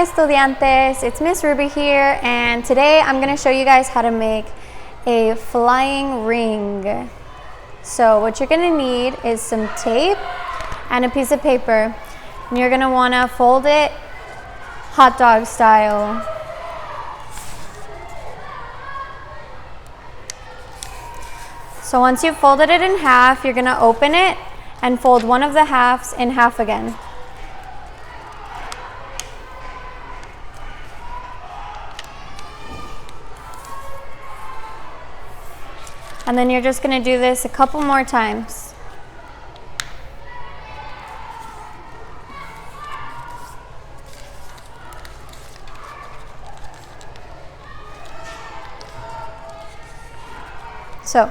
Hola estudiantes, it's Miss Ruby here, and today I'm going to show you guys how to make a flying ring. So what you're going to need is some tape and a piece of paper, and you're going to want to fold it hot dog style. So once you've folded it in half, you're going to open it and fold one of the halves in half again. And then you're just going to do this a couple more times. So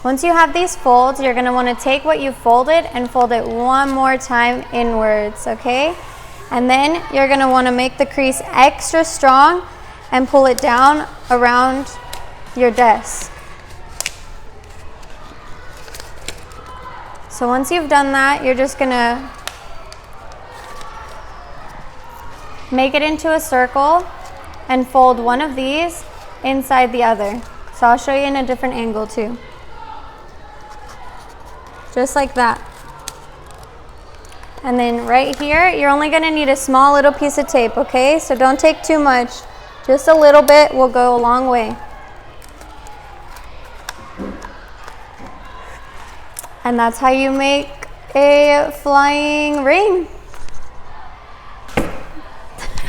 once you have these folds, you're going to want to take what you folded and fold it one more time inwards, okay? And then you're going to want to make the crease extra strong and pull it down around your desk. So once you've done that, you're just gonna make it into a circle and fold one of these inside the other. So I'll show you in a different angle too. Just like that. And then right here, you're only gonna need a small little piece of tape, okay? So don't take too much. Just a little bit will go a long way. And that's how you make a flying ring.